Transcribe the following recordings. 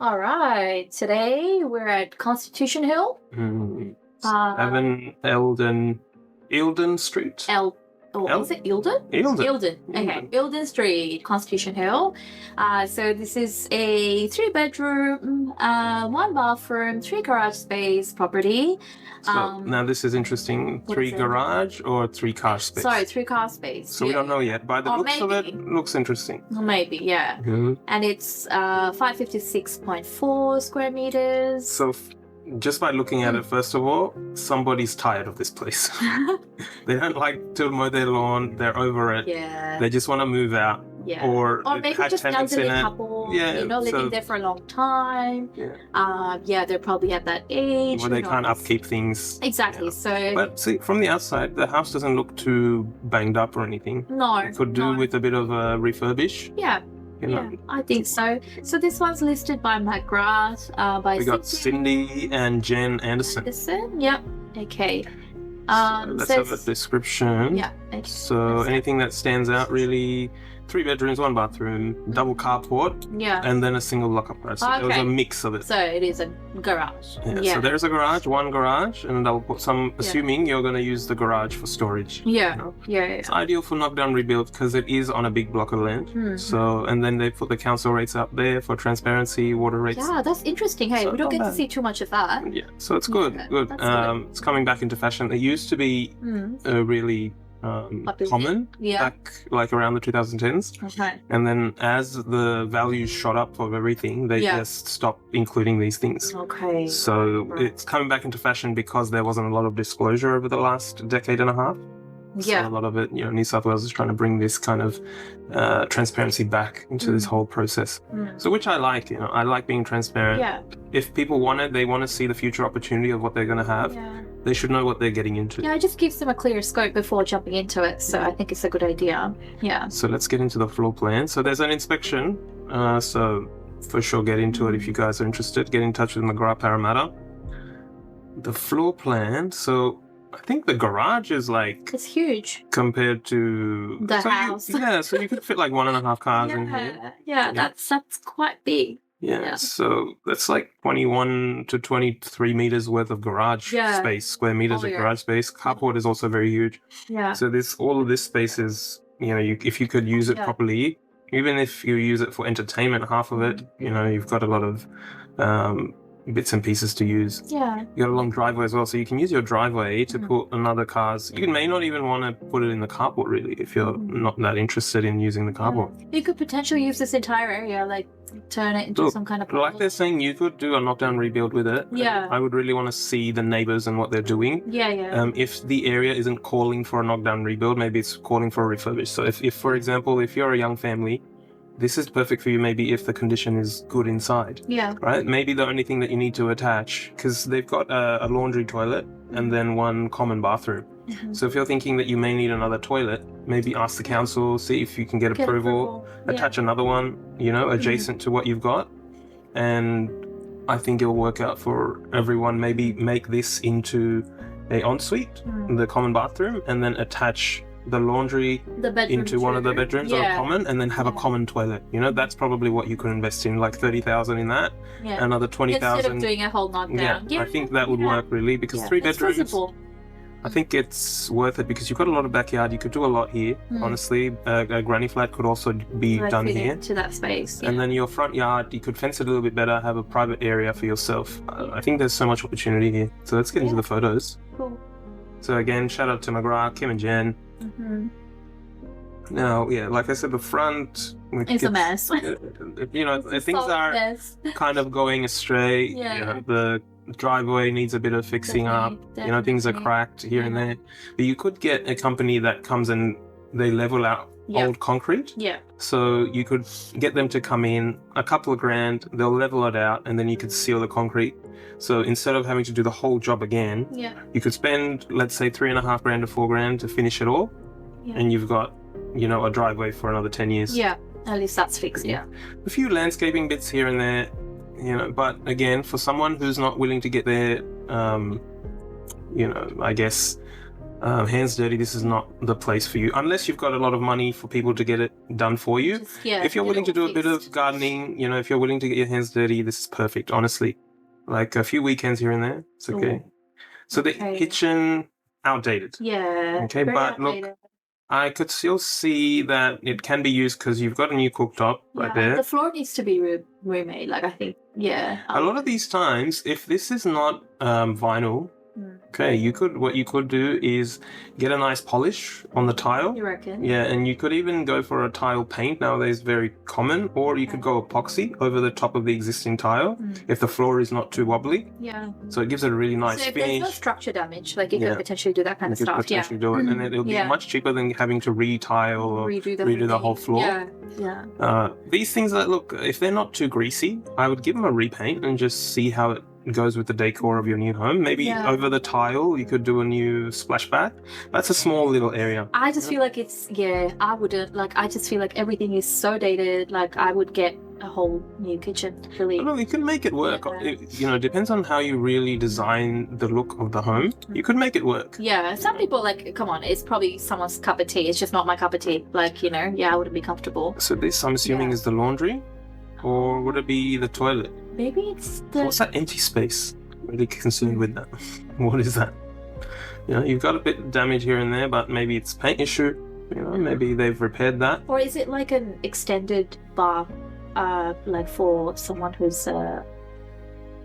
All right. Today we're at Constitution Hill. Mm. Uh, 7 Eildon Street. Is it Eildon? Eildon. Okay, Eildon Street, Constitution Hill. So this is a 3-bedroom, 1 bathroom, 3 garage space property. So now this is interesting. 3 garage or 3 car space? Sorry, 3 car space. So we don't know yet. By the looks of it, looks interesting. Maybe, yeah. Mm-hmm. And it's 556.4 square meters. So just by looking at it, first of all, somebody's tired of this place. They don't like to mow their lawn. They're over it. Yeah. They just want to move out. Yeah. Or maybe just elderly couple, living there for a long time. Yeah. They're probably at that age. Where they can't upkeep things. Exactly. Yeah. So, but see, from the outside, the house doesn't look too banged up or anything. No. It could do with a bit of a refurbish. Yeah. Yeah, I think so. So this one's listed by McGrath. We got Cindy and Jen Anderson. Yep. Okay. So let's have a description. Yeah. Okay. So anything that stands out really: 3 bedrooms, 1 bathroom, double carport, and then a single lock-up garage. So there was a mix of it. So it is a garage. Yeah. So there's a garage, 1 garage, and double put some. Assuming you're going to use the garage for storage. Yeah. Yeah. It's ideal for knockdown rebuild because it is on a big block of land. Mm-hmm. So and then they put the council rates up there for transparency, water rates. Yeah, that's interesting. Hey, so we don't get to see too much of that. Yeah. So it's good. Yeah, good. It's coming back into fashion. It used to be really common back like around the 2010s. Okay. And then as the values shot up of everything, they just stopped including these things. Okay. So it's coming back into fashion because there wasn't a lot of disclosure over the last decade and a half. Yeah. So a lot of it, New South Wales is trying to bring this kind of transparency back into this whole process. So which I like, I like being transparent. Yeah. If people want it, they want to see the future opportunity of what they're going to have. Yeah. They should know what they're getting into. Yeah, it just gives them a clear scope before jumping into it. So I think it's a good idea. Yeah. So let's get into the floor plan. So there's an inspection. So for sure, get into it if you guys are interested. Get in touch with McGrath Parramatta. The floor plan. So I think the garage is it's huge compared to the house. So you could fit like 1.5 cars in here. Yeah, that's quite big. Yeah, so that's like 21 to 23 meters worth of garage space, square meters of garage space. Carport is also very huge. Yeah. So all of this space is, if you could use it properly, even if you use it for entertainment, half of it, you've got a lot of bits and pieces to use. Yeah. You got a long driveway as well, so you can use your driveway to put another car's. You may not even want to put it in the carport really if you're not that interested in using the carport. You could potentially use this entire area, turn it into some kind of like they're saying you could do a knockdown rebuild with it. Yeah. I would really want to see the neighbours and what they're doing. Yeah. If the area isn't calling for a knockdown rebuild, maybe it's calling for a refurbish. So if for example, if you're a young family, this is perfect for you maybe if the condition is good inside. Yeah. Right? Maybe the only thing that you need to attach, because they've got a laundry toilet and then 1 common bathroom. Mm-hmm. So if you're thinking that you may need another toilet, maybe ask the council, see if you can get approval. Attach another one, adjacent to what you've got. And I think it'll work out for everyone. Maybe make this into a ensuite, the common bathroom, and then attach the laundry into one of the bedrooms or a common, and then have a common toilet. That's probably what you could invest in, like 30,000 in that. Yeah. Another 20,000. Instead of doing a whole knockdown. Yeah, I think that would work really, because 3 bedrooms. Feasible. I think it's worth it because you've got a lot of backyard. You could do a lot here. Honestly, a granny flat could also be done here. To that space. And then your front yard, you could fence it a little bit better, have a private area for yourself. I think there's so much opportunity here. So let's get into the photos. Cool. So again, shout out to McGrath, Kim and Jen. Mm-hmm. Now, like I said, the front it's a mess. Things are kind of going astray. Yeah. The driveway needs a bit of fixing up. Things are cracked here and there. But you could get a company that comes and they level out old concrete. Yeah. So you could get them to come in, a couple of grand, they'll level it out, and then you could seal the concrete. So instead of having to do the whole job again, you could spend, let's say, 3.5 grand to 4 grand to finish it all, and you've got, a driveway for another 10 years. Yeah, at least that's fixed. Yeah. A few landscaping bits here and there, but again, for someone who's not willing to get their, I guess, hands dirty, this is not the place for you unless you've got a lot of money for people to get it done for you. If you're willing to do a bit of gardening, if you're willing to get your hands dirty, this is perfect, honestly. Like a few weekends here and there, it's okay. So the kitchen, outdated. Yeah. Okay, but outdated. Look, I could still see that it can be used because you've got a new cooktop right there. The floor needs to be remade. Like I think, a lot of these times, if this is not vinyl, okay, what you could do is get a nice polish on the tile. You reckon? Yeah, and you could even go for a tile paint nowadays, very common, or you could go epoxy over the top of the existing tile if the floor is not too wobbly. Yeah. So it gives it a really nice if finish. There's no structure damage, like you could potentially do that kind of stuff. You could potentially do it, and it'll be much cheaper than having to retile or redo the whole floor. Yeah. These things that look, if they're not too greasy, I would give them a repaint and just see how it goes with the decor of your new home. Maybe over the tile you could do a new splashback. That's a small little area. I just feel like I wouldn't, like, I just feel like everything is so dated. Like I would get a whole new kitchen, really. No, you can make it work. It depends on how you really design the look of the home. You could make it work. Yeah, some people, like, come on, it's probably someone's cup of tea. It's just not my cup of tea. Like, I wouldn't be comfortable. So this, I'm assuming, is the laundry? Or would it be the toilet? Maybe it's the... What's that empty space? I'm really concerned with that. What is that? You've got a bit of damage here and there, but maybe it's paint issue. Maybe they've repaired that. Or is it like an extended bar, like for someone who's, I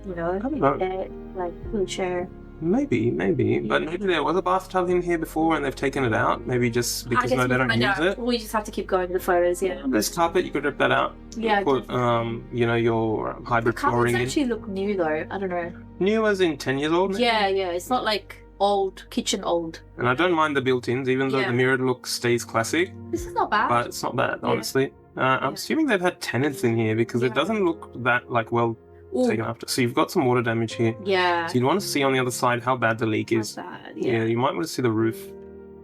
don't know. Like wheelchair? Maybe, but maybe there was a bathtub in here before and they've taken it out. Maybe just because they don't use it. We just have to keep going to the photos. There's carpet. You could rip that out. Yeah. Put your hybrid flooring in. Carpets actually look new though. I don't know. New as in 10 years old. Maybe? Yeah. It's not like old kitchen old. And I don't mind the built-ins, even though the mirrored look stays classic. This is not bad. But it's not bad, honestly. I'm assuming they've had tenants in here because it doesn't look that taken after. So you've got some water damage here. Yeah. So you'd want to see on the other side how bad the leak is. You might want to see the roof.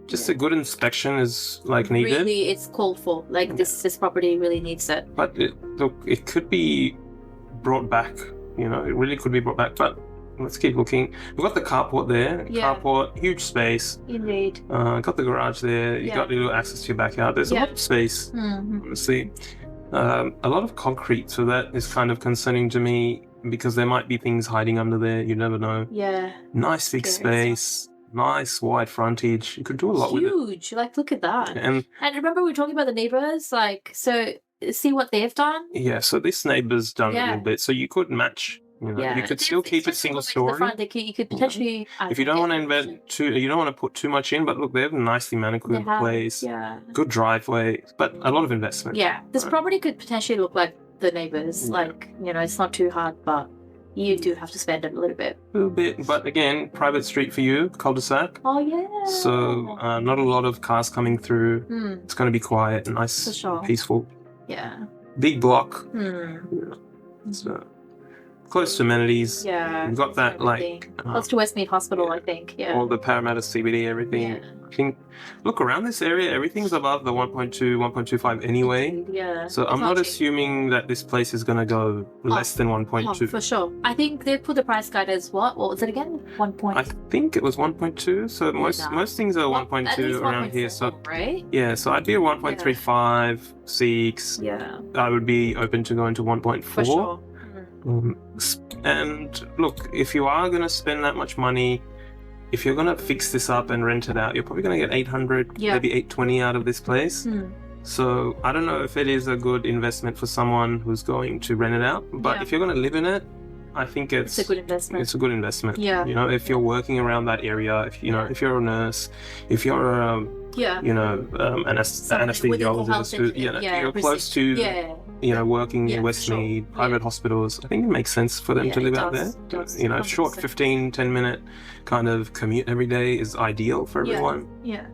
Just a good inspection is needed. Really, it's called for. This property really needs it. But it could be brought back. It really could be brought back. But let's keep looking. We've got the carport there. Carport, huge space. Indeed. Got the garage there. You got a little access to your backyard. There's a lot of space. Honestly. A lot of concrete, so that is kind of concerning to me because there might be things hiding under there. You never know. Yeah. Nice big space, nice wide frontage. You could do a lot with it. Huge. Look at that. And remember we were talking about the neighbors. So see what they've done. Yeah. So this neighbor's done a little bit. So you could match. You could still keep it single story. You could potentially. If you don't want to you don't want to put too much in. But look, they have a nicely manicured place. Yeah. Good driveway, but a lot of investment. Yeah, this property could potentially look like the neighbors. It's not too hard, but you do have to spend a little bit. But again, private street for you, cul-de-sac. Oh yeah. So not a lot of cars coming through. It's going to be quiet, nice, for sure. Peaceful. Yeah. Big block. So close to amenities. Yeah. You've got that close to Westmead Hospital, I think. Yeah. All the Parramatta CBD, everything. Yeah. I think, look around this area, everything's above the 1.2, 1.25 anyway. Yeah. So I'm not assuming that this place is going to go less than 1.2. For sure. I think they put the price guide as what? What was it again? 1. I think it was 1.2. So most things are 1.2 around here. So right? Yeah. So I'd be at 1.35, 6. Yeah. I would be open to going to 1.4. For sure. And look, if you are going to spend that much money, if you're going to fix this up and rent it out, you're probably going to get 800, maybe 820 out of this place. So I don't know if it is a good investment for someone who's going to rent it out, but if you're going to live in it, I think it's a good investment. It's a good investment. Yeah. If you're working around that area, if you're a nurse, if you're an anesthesiologist, you're close to working in Westmead, private hospitals. I think it makes sense for them to live out there. Short 15-10 minute kind of commute every day is ideal for everyone. Yeah.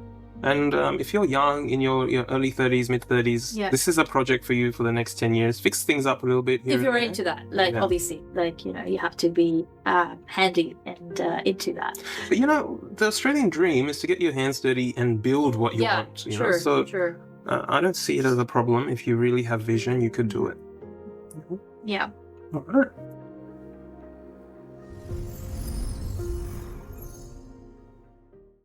And if you're young, in your early 30s, mid 30s, this is a project for you for the next 10 years. Fix things up a little bit here. If you're into that, obviously, you have to be handy and into that. But the Australian dream is to get your hands dirty and build what you want. True. I don't see it as a problem. If you really have vision, you could do it. Yeah. All right.